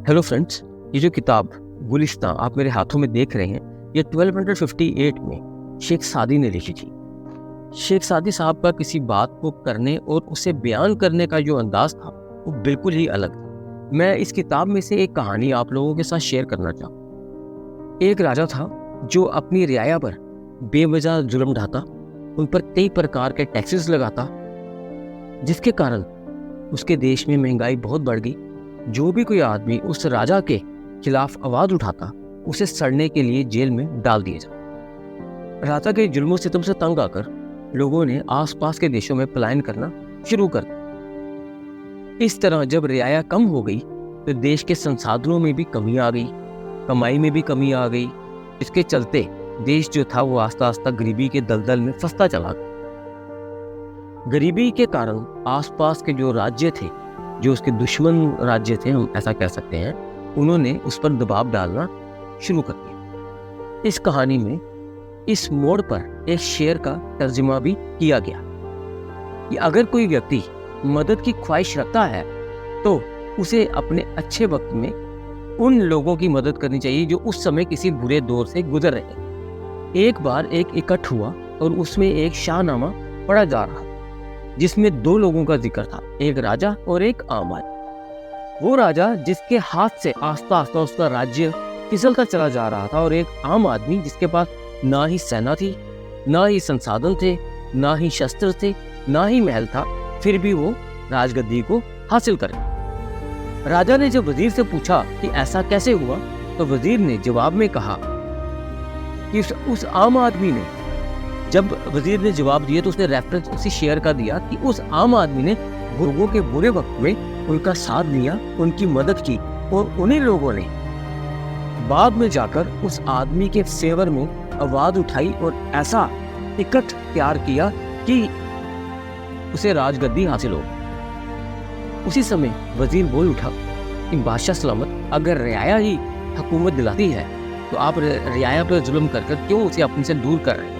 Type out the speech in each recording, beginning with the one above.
Hello friends, ये जो किताब गुलिस्तां आप मेरे हाथों में देख रहे हैं, ये 1258 में शेख सादी ने लिखी थी। शेख सादी साहब का किसी बात को करने और उसे बयान करने का जो अंदाज था वो बिल्कुल ही अलग था। मैं इस किताब में से एक कहानी आप लोगों के साथ शेयर करना चाहूँ। एक राजा था जो अपनी रियाया पर बेवजह जुल्म ढाता, उन पर कई प्रकार के टैक्सेस लगाता, जिसके कारण उसके देश में महंगाई बहुत बढ़ गई। जो भी कोई आदमी उस राजा के खिलाफ आवाज उठाता, उसे सड़ने के लिए जेल में डाल दिया जाता। राजा के जुल्मों सितम से तंग आकर लोगों ने आसपास के देशों में पलायन करना शुरू कर दिया। इस तरह जब रियाया कम हो गई तो देश के संसाधनों में भी कमी आ गई, कमाई में भी कमी आ गई। इसके चलते देश जो था वो आस्ता आस्ता गरीबी के दलदल में फंसता चला गया। गरीबी के कारण आसपास के जो राज्य थे, जो उसके दुश्मन राज्य थे, हम ऐसा कह सकते हैं, उन्होंने उस पर दबाव डालना शुरू कर दिया। इस कहानी में इस मोड़ पर एक शेर का तर्जुमा भी किया गया कि अगर कोई व्यक्ति मदद की ख्वाहिश रखता है तो उसे अपने अच्छे वक्त में उन लोगों की मदद करनी चाहिए जो उस समय किसी बुरे दौर से गुजर रहे हैं। एक बार एक इकट्ठ हुआ और उसमें एक शाहनामा पढ़ा जा रहा था जिसमें दो लोगों का जिक्र था, एक राजा और एक आम आदमी। वो राजा जिसके हाथ से आस्ता आस्ता उसका राज्य फिसलता चला जा रहा था, और एक आम आदमी जिसके पास ना ही सेना थी, ना ही संसाधन थे, ना ही शस्त्र थे, ना ही महल था, फिर भी वो राजगद्दी को हासिल करे। राजा ने जब वजीर से पूछा कि ऐसा कैसे हुआ, तो वजीर ने जवाब में कहा कि उस आम आदमी ने, जब वजीर ने जवाब दिया तो उसने रेफरेंस उसी शेयर का दिया कि उस आम आदमी ने लोगों के बुरे वक्त में उनका साथ दिया, उनकी मदद की, और उन्हीं लोगों ने बाद में जाकर उस आदमी के फेवर में आवाज उठाई और ऐसा टिकट तैयार किया कि उसे राजगद्दी हासिल हो। उसी समय वजीर बोल उठा कि बादशाह सलामत, अगर रियाया ही हुकूमत दिलाती है तो आप रियाया पर जुल्म कर क्यों उसे अपने से दूर कर रहे हैं?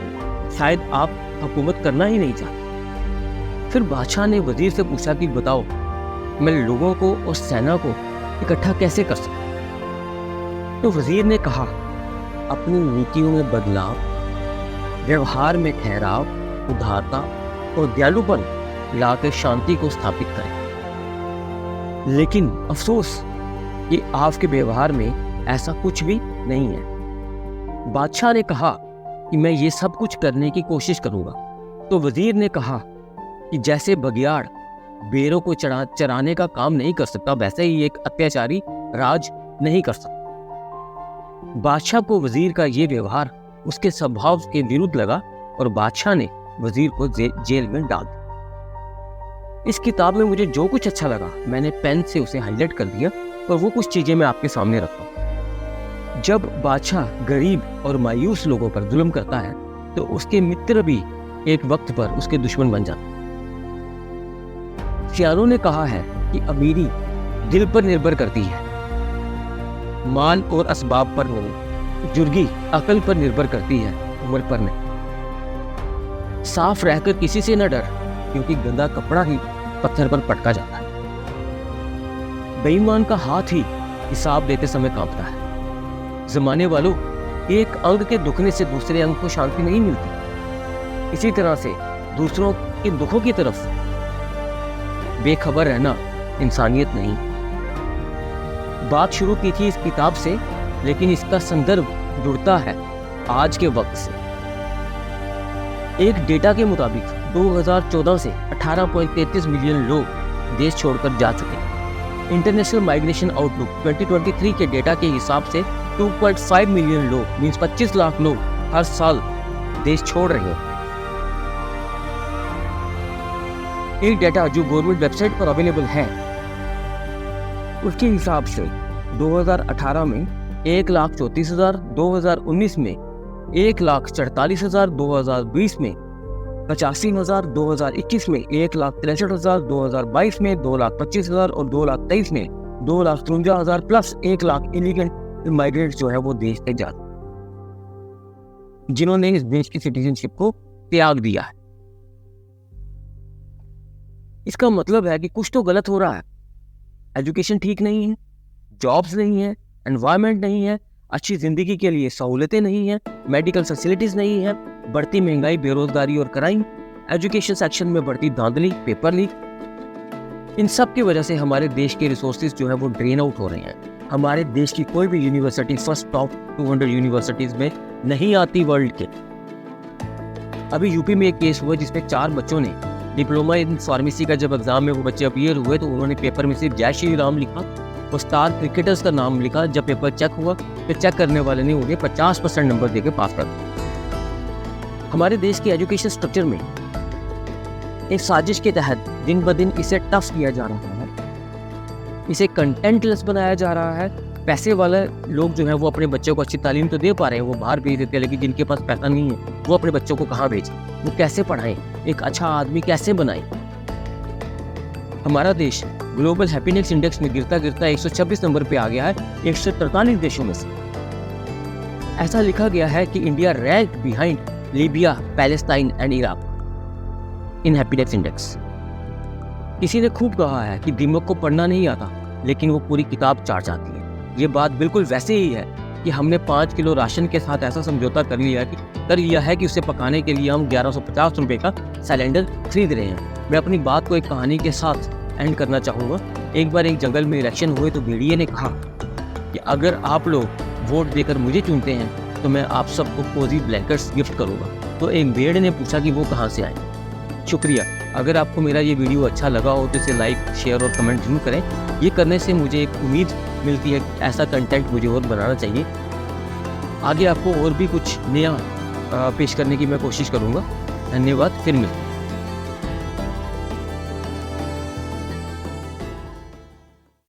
शायद आप हुकूमत करना ही नहीं चाहते। फिर बादशाह ने वजीर से पूछा कि बताओ, मैं लोगों को और सेना को इकट्ठा कैसे कर सकता? तो वजीर ने कहा, अपनी नीतियों में बदलाव, व्यवहार में ठहराव, उदारता और दयालुपन लाकर शांति को स्थापित करें। लेकिन अफसोस कि आपके व्यवहार में ऐसा कुछ भी नहीं है। बादशाह ने कहा कि मैं ये सब कुछ करने की कोशिश करूंगा। तो वजीर ने कहा कि जैसे बगियाड़ बेरों को चराने का काम नहीं कर सकता, वैसे ही एक अत्याचारी राज नहीं कर सकता। बादशाह को वजीर का ये व्यवहार उसके स्वभाव के विरुद्ध लगा और बादशाह ने वजीर को जेल में डाल दिया। इस किताब में मुझे जो कुछ अच्छा लगा मैंने पेन से उसे हाईलाइट कर दिया और वो कुछ चीजें मैं आपके सामने रखता हूँ। जब बादशाह गरीब और मायूस लोगों पर जुल्म करता है तो उसके मित्र भी एक वक्त पर उसके दुश्मन बन जाते हैं। सियानों ने कहा है कि अमीरी दिल पर निर्भर करती है, माल और असबाब पर नहीं। जुर्गी अकल पर निर्भर करती है, उम्र पर नहीं। साफ रहकर किसी से न डर, क्योंकि गंदा कपड़ा ही पत्थर पर पटका जाता है। बेईमान का हाथ ही हिसाब देते समय कांपता है। जमाने वालों, एक अंग के दुखने से दूसरे अंग को शांति नहीं मिलती। इसी तरह से दूसरों के दुखों की तरफ बेखबर रहना इंसानियत नहीं। बात शुरू की थी इस किताब से, लेकिन इसका संदर्भ जुड़ता है आज के वक्त से। एक डेटा के मुताबिक 2014 से 18.33 मिलियन लोग देश छोड़कर जा चुके हैं। इंटरनेशनल माइग्रेशन आउटलुक 2023 के डेटा के हिसाब से 2.5 मिलियन लोग मीन्स 25 लाख लोग हर साल देश छोड़ रहे हैं। एक डेटा जो गवर्नमेंट वेबसाइट पर अवेलेबल है, उसके हिसाब से 2018 में 1,34,000, 2019 में 1,44,000, 2020 में 85,000, 2021 में 1,63,000, 2022 में 2,25,000 और 2023 में 2,53,000 प्लस 1 लाख इलीगल माइग्रेंट्स जो है वो देश से जाते, जिन्होंने इस देश की सिटीजनशिप को त्याग दिया है। इसका मतलब है कि कुछ तो गलत हो रहा है। एजुकेशन ठीक नहीं है, जॉब्स नहीं है, एनवायरनमेंट नहीं है, अच्छी ज़िंदगी के लिए सहूलतें नहीं हैं, मेडिकल फैसिलिटीज़ नहीं है, बढ़ती महंगाई, बेरोजगारी और क्राइम, एजुकेशन सेक्शन में बढ़ती धांधली, पेपर लीक। इन सब की वजह से हमारे देश के रिसोर्सेज जो है वो ड्रेन आउट हो रहे हैं। हमारे देश की कोई भी यूनिवर्सिटी फर्स्ट टॉप 200 यूनिवर्सिटीज़ में नहीं आती वर्ल्ड के। अभी यूपी में एक केस हुआ जिसमें 4 बच्चों ने डिप्लोमा इन फार्मेसी का जब एग्जाम में वो बच्चे अपीयर हुए तो उन्होंने पेपर में सिर्फ जय श्री राम लिखा और स्टार क्रिकेटर्स का नाम लिखा। जब पेपर चेक हुआ तो चेक करने वाले ने उन्हें 50% नंबर देकर पास कर दिया। हमारे देश के एजुकेशन स्ट्रक्चर में एक साजिश के तहत दिन ब दिन इसे टफ किया जा रहा है, इसे कंटेंटलेस बनाया जा रहा है। पैसे वाले लोग जो हैं वो अपने बच्चों को अच्छी तालीम तो दे पा रहे हैं, वो बाहर भेज देते हैं, लेकिन जिनके पास पैसा नहीं है वो अपने बच्चों को कहाँ भेजें, वो कैसे पढ़ाएं, एक अच्छा आदमी कैसे बनाएं। हमारा देश ग्लोबल हैप्पीनेस इंडेक्स में गिरता गिरता 126 नंबर पे आ गया है 143 देशों में से। ऐसा लिखा गया है कि India rank behind Libya, Palestine and Iraq in happiness index. किसी ने खूब कहा है कि दिमाग को पढ़ना नहीं आता लेकिन वो पूरी किताब चाट जाती है। ये बात बिल्कुल वैसे ही है कि हमने 5 किलो राशन के साथ ऐसा समझौता कर लिया है कि उसे पकाने के लिए हम 1150 रुपये का सिलेंडर खरीद रहे हैं। मैं अपनी बात को एक कहानी के साथ एंड करना चाहूँगा। एक बार एक जंगल में इलेक्शन हुए तो भेड़िए ने कहा कि अगर आप लोग वोट देकर मुझे चुनते हैं तो मैं आप सबको कोजी ब्लैंकेट्स गिफ्ट करूँगा। तो एक भेड़ ने पूछा कि वो कहाँ से आए। शुक्रिया। अगर आपको मेरा ये वीडियो अच्छा लगा हो तो इसे लाइक, शेयर और कमेंट जरूर करें। ये करने से मुझे एक उम्मीद मिलती है कि ऐसा कंटेंट मुझे और बनाना चाहिए। आगे आपको और भी कुछ नया पेश करने की मैं कोशिश करूँगा। धन्यवाद, फिर मिलते हैं।